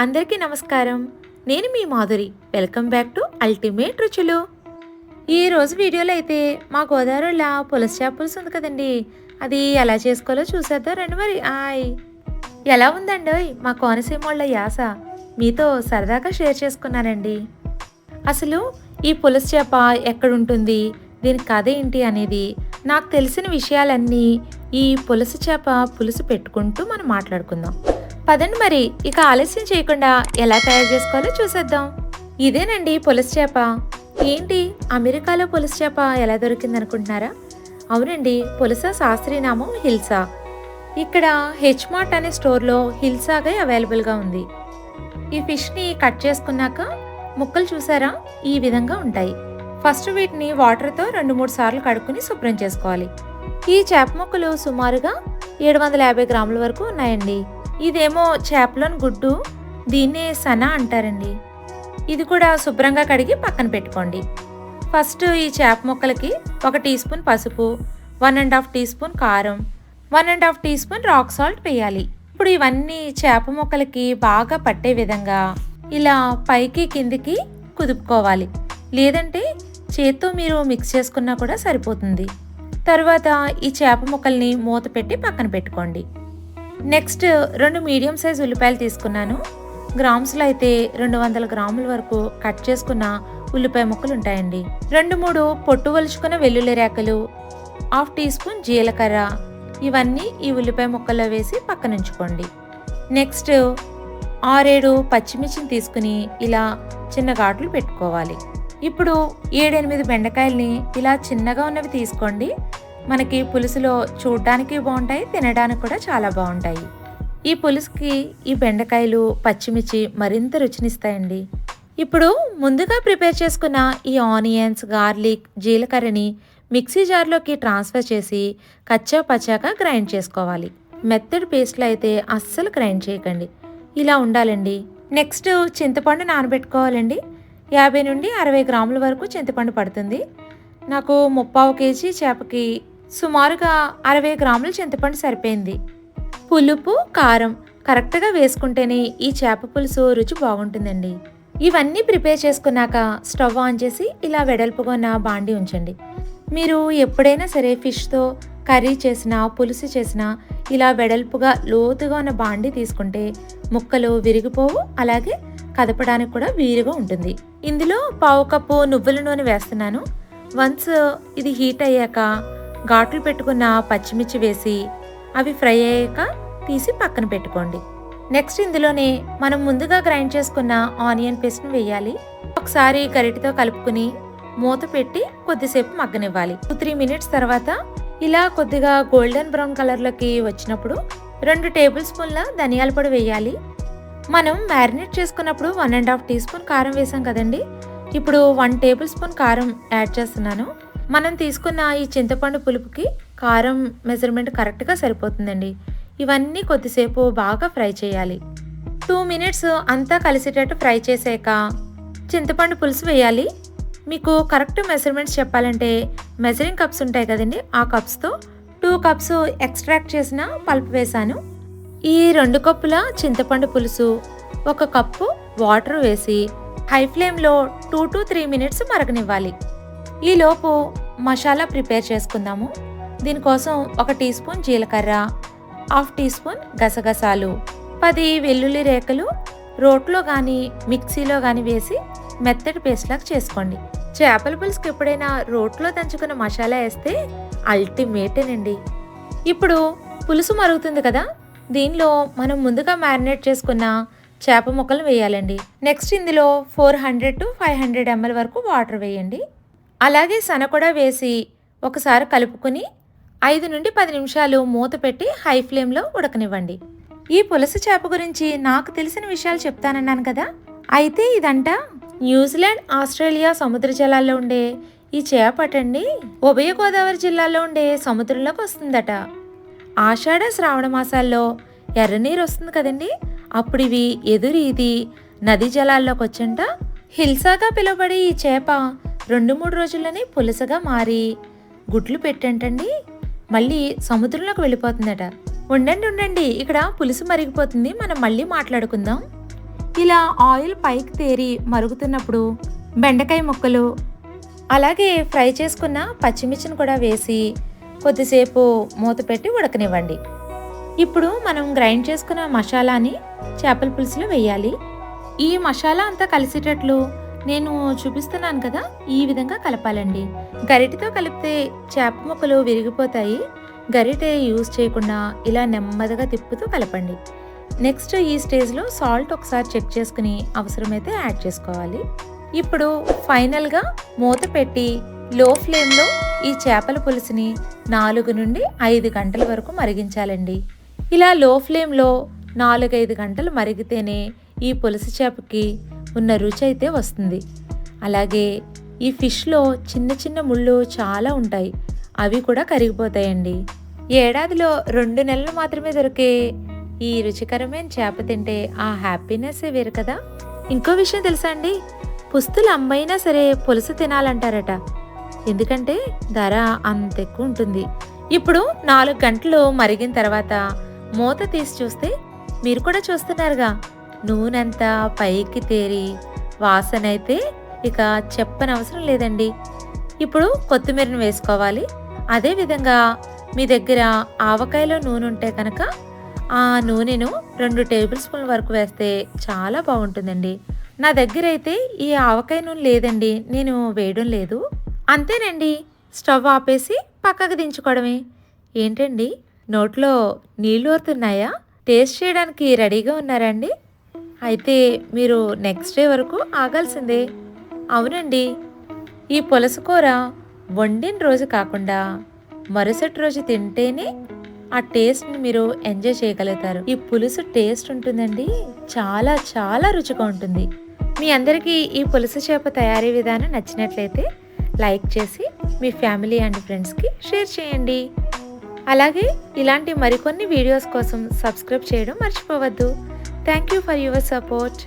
అందరికీ నమస్కారం. నేను మీ Madhuri. Welcome back to ultimate Ruchulu. ఈరోజు వీడియోలో అయితే మా గోదావరిలో పులస చేప పులుసు ఉంది కదండి, అది ఎలా చేసుకోవాలో చూసేద్దాం రండి. మరి ఎలా ఉందండి మా కోనసీమ వాళ్ళ యాస, మీతో సరదాగా షేర్ చేసుకున్నానండి. అసలు ఈ పులస చేప ఎక్కడుంటుంది, దీని కథ ఏంటి అనేది నాకు తెలిసిన విషయాలన్నీ ఈ పులస చేప పులుసు పెట్టుకుంటూ మనం మాట్లాడుకుందాం. పదండి మరి ఇక ఆలస్యం చేయకుండా ఎలా తయారు చేసుకోవాలో చూసేద్దాం. ఇదేనండి పులస చేప. ఏంటి అమెరికాలో పులస చేప ఎలా దొరికింది అనుకుంటున్నారా? అవునండి, పులస శాస్త్రీయనామం హిల్సా. ఇక్కడ హెచ్ మార్ట్ అనే స్టోర్లో హిల్సాగా అవైలబుల్గా ఉంది. ఈ ఫిష్ని కట్ చేసుకున్నాక ముక్కలు చూసారా ఈ విధంగా ఉంటాయి. ఫస్ట్ వీటిని వాటర్తో 2-3 సార్లు కడుక్కుని శుభ్రం చేసుకోవాలి. ఈ చేప ముక్కలు సుమారుగా 750 గ్రాముల వరకు ఉన్నాయండి. ఇదేమో చేపలోని గుడ్డు, దీన్నే సన అంటారండి. ఇది కూడా శుభ్రంగా కడిగి పక్కన పెట్టుకోండి. ఫస్ట్ ఈ చేప ముక్కలకి 1 టీ స్పూన్ పసుపు, 1½ టీ స్పూన్ కారం, 1½ టీ స్పూన్ రాక్ సాల్ట్ వేయాలి. ఇప్పుడు ఇవన్నీ చేప ముక్కలకి బాగా పట్టే విధంగా ఇలా పైకి కిందికి కుదుపుకోవాలి. లేదంటే చేత్తో మీరు మిక్స్ చేసుకున్నా కూడా సరిపోతుంది. తర్వాత ఈ చేప ముక్కల్ని మూత పెట్టి పక్కన పెట్టుకోండి. నెక్స్ట్ 2 మీడియం సైజ్ ఉల్లిపాయలు తీసుకున్నాను. గ్రామ్స్లో అయితే 200 గ్రాముల వరకు కట్ చేసుకున్న ఉల్లిపాయ ముక్కలు ఉంటాయండి. 2-3 పొట్టు వలుచుకున్న వెల్లుల్లి రేకలు, 1/2 టీ స్పూన్ జీలకర్ర, ఇవన్నీ ఈ ఉల్లిపాయ ముక్కల్లో వేసి పక్కన ఉంచుకోండి. నెక్స్ట్ 6-7 పచ్చిమిర్చిని తీసుకుని ఇలా చిన్న ఘాట్లు పెట్టుకోవాలి. ఇప్పుడు 7-8 బెండకాయల్ని ఇలా చిన్నగా ఉన్నవి తీసుకోండి. మనకి పులుసులో చూడడానికి బాగుంటాయి, తినడానికి కూడా చాలా బాగుంటాయి. ఈ పులుసుకి ఈ బెండకాయలు, పచ్చిమిర్చి మరింత రుచినిస్తాయండి. ఇప్పుడు ముందుగా ప్రిపేర్ చేసుకున్న ఈ ఆనియన్స్, గార్లిక్, జీలకర్రని మిక్సీ జార్లోకి ట్రాన్స్ఫర్ చేసి కచ్చా పచ్చాగా గ్రైండ్ చేసుకోవాలి. మెత్తడి పేస్ట్లో అయితే అస్సలు గ్రైండ్ చేయకండి, ఇలా ఉండాలండి. నెక్స్ట్ చింతపండు నానబెట్టుకోవాలండి. 50 నుండి 60 గ్రాముల వరకు చింతపండు పడుతుంది. నాకు 3/4 కేజీ చేపకి సుమారుగా 60 గ్రాముల చింతపండు సరిపోయింది. పులుపు, కారం కరెక్ట్గా వేసుకుంటేనే ఈ చేప పులుసు రుచి బాగుంటుందండి. ఇవన్నీ ప్రిపేర్ చేసుకున్నాక స్టవ్ ఆన్ చేసి ఇలా వెడల్పుగా ఉన్న బాండి ఉంచండి. మీరు ఎప్పుడైనా సరే ఫిష్తో కర్రీ చేసినా, పులుసు చేసినా ఇలా వెడల్పుగా లోతుగా ఉన్న బాండి తీసుకుంటే ముక్కలు విరిగిపోవు, అలాగే కదపడానికి కూడా వీలుగా ఉంటుంది. ఇందులో 1/2 కప్పు నువ్వుల నూనె వేస్తున్నాను. వన్స్ ఇది హీట్ అయ్యాక ఘాట్లు పెట్టుకున్న పచ్చిమిర్చి వేసి అవి ఫ్రై అయ్యాక తీసి పక్కన పెట్టుకోండి. నెక్స్ట్ ఇందులోనే మనం ముందుగా గ్రైండ్ చేసుకున్న ఆనియన్ పేస్ట్ని వేయాలి. ఒకసారి గరిటెతో కలుపుకుని మూత పెట్టి కొద్దిసేపు మగ్గనివ్వాలి. 2-3 మినిట్స్ తర్వాత ఇలా కొద్దిగా గోల్డెన్ బ్రౌన్ కలర్లోకి వచ్చినప్పుడు 2 టేబుల్ స్పూన్ల ధనియాల పొడి వేయాలి. మనం మ్యారినేట్ చేసుకున్నప్పుడు 1½ టీ స్పూన్ కారం వేసాం కదండి, ఇప్పుడు 1 టేబుల్ స్పూన్ కారం యాడ్ చేస్తున్నాను. మనం తీసుకున్న ఈ చింతపండు పులుపుకి కారం మెజర్మెంట్ కరెక్ట్గా సరిపోతుందండి. ఇవన్నీ కొద్దిసేపు బాగా ఫ్రై చేయాలి. 2 మినిట్స్ అంతా కలిసేటట్టు ఫ్రై చేసాక చింతపండు పులుసు వేయాలి. మీకు కరెక్ట్ మెజర్మెంట్స్ చెప్పాలంటే మెజరింగ్ కప్స్ ఉంటాయి కదండి, ఆ కప్స్తో 2 కప్స్ ఎక్స్ట్రాక్ట్ చేసిన పల్ప్ వేసాను. ఈ 2 కప్పుల చింతపండు పులుసు 1 కప్పు వాటర్ వేసి హై ఫ్లేమ్లో 2 to 3 మినిట్స్ మరగనివ్వాలి. ఈలోపు మసాలా ప్రిపేర్ చేసుకుందాము. దీనికోసం 1 టీ స్పూన్ జీలకర్ర, 1/2 టీ స్పూన్ గసగసాలు, 10 వెల్లుల్లి రేకలు రోట్లో కానీ మిక్సీలో కానీ వేసి మెత్తటి పేస్ట్ లాగా చేసుకోండి. చేపల పులుసుకి ఎప్పుడైనా రోట్లో దంచుకున్న మసాలా వేస్తే అల్టిమేటేనండి. ఇప్పుడు పులుసు మరుగుతుంది కదా, దీనిలో మనం ముందుగా మ్యారినేట్ చేసుకున్న చేప ముక్కలు వేయాలండి. నెక్స్ట్ ఇందులో 400 to 500 ml వరకు వాటర్ వేయండి. అలాగే సన కూడా వేసి ఒకసారి కలుపుకొని 5 నుండి 10 నిమిషాలు మూత పెట్టి హై ఫ్లేమ్లో ఉడకనివ్వండి. ఈ పులస చేప గురించి నాకు తెలిసిన విషయాలు చెప్తానన్నాను కదా, అయితే ఇదంట న్యూజిలాండ్, ఆస్ట్రేలియా సముద్ర జలాల్లో ఉండే ఈ చేపటండి ఉభయ గోదావరి జిల్లాలో ఉండే సముద్రంలోకి వస్తుందట. ఆషాఢ, శ్రావణ మాసాల్లో ఎర్రనీరు వస్తుంది కదండి, అప్పుడు ఇవి ఎదురీది నదీ జలాల్లోకి వచ్చంట. హిల్సాగా పిలువబడే ఈ చేప 2-3 రోజుల్లోనే పులసగా మారి గుడ్లు పెట్టంటండి మళ్ళీ సముద్రంలోకి వెళ్ళిపోతుందట. ఉండండి ఇక్కడ పులుసు మరిగిపోతుంది, మనం మళ్ళీ మాట్లాడుకుందాం. ఇలా ఆయిల్ పైకి తేరి మరుగుతున్నప్పుడు బెండకాయ ముక్కలు అలాగే ఫ్రై చేసుకున్న పచ్చిమిర్చిని కూడా వేసి కొద్దిసేపు మూత పెట్టి ఉడకనివ్వండి. ఇప్పుడు మనం గ్రైండ్ చేసుకున్న మసాలాని చేపల పులుసులో వేయాలి. ఈ మసాలా అంతా కలిసేటట్లు నేను చూపిస్తున్నాను కదా, ఈ విధంగా కలపాలండి. గరిటెతో కలిపితే చేప ముక్కలు విరిగిపోతాయి. గరిటె యూజ్ చేయకుండా ఇలా నెమ్మదిగా తిప్పుతూ కలపండి. నెక్స్ట్ ఈ స్టేజ్లో సాల్ట్ ఒకసారి చెక్ చేసుకుని అవసరమైతే యాడ్ చేసుకోవాలి. ఇప్పుడు ఫైనల్గా మూత పెట్టి లో ఫ్లేమ్లో ఈ చేపల పులుసుని 4 నుండి 5 గంటల వరకు మరిగించాలండి. ఇలా లో ఫ్లేమ్లో 4-5 గంటలు మరిగితేనే ఈ పులుసు చేపకి ఉన్న రుచి అయితే వస్తుంది. అలాగే ఈ ఫిష్లో చిన్న చిన్న ముళ్ళు చాలా ఉంటాయి, అవి కూడా కరిగిపోతాయండి. ఏడాదిలో 2 నెలలు మాత్రమే దొరికే ఈ రుచికరమైన చేప తింటే ఆ హ్యాపీనెస్ వేరు కదా. ఇంకో విషయం తెలుసా అండి, పుస్తులు అమ్మైనా సరే పులుసు తినాలంటారట, ఎందుకంటే ధర అంత ఎక్కువ ఉంటుంది. ఇప్పుడు 4 గంటలు మరిగిన తర్వాత మూత తీసి చూస్తే మీరు కూడా చూస్తున్నారుగా, నూనెంతా పైకి తేరి వాసన అయితే ఇక చెప్పనవసరం లేదండి. ఇప్పుడు కొత్తిమీరను వేసుకోవాలి. అదేవిధంగా మీ దగ్గర ఆవకాయలో నూనె ఉంటే కనుక ఆ నూనెను 2 టేబుల్ స్పూన్ల వరకు వేస్తే చాలా బాగుంటుందండి. నా దగ్గర అయితే ఈ ఆవకాయ నూనె లేదండి, నేను వేయడం లేదు. అంతేనండి, స్టవ్ ఆపేసి పక్కకు దించుకోవడమే. ఏంటండి నోట్లో నీళ్ళు ఊరుతున్నాయా? టేస్ట్ చేయడానికి రెడీగా ఉన్నారండి? అయితే మీరు నెక్స్ట్ డే వరకు ఆగాల్సిందే. అవునండి, ఈ పులస కూర వండిన రోజు కాకుండా మరుసటి రోజు తింటేనే ఆ టేస్ట్ని మీరు ఎంజాయ్ చేయగలుగుతారు. ఈ పులుసు టేస్ట్ ఉంటుందండి, చాలా చాలా రుచిగా ఉంటుంది. మీ అందరికీ ఈ పులుసు చేప తయారీ విధానం నచ్చినట్లయితే లైక్ చేసి మీ ఫ్యామిలీ అండ్ ఫ్రెండ్స్కి షేర్ చేయండి. అలాగే ఇలాంటి మరికొన్ని వీడియోస్ కోసం సబ్స్క్రైబ్ చేయడం మర్చిపోవద్దు. Thank you for your support.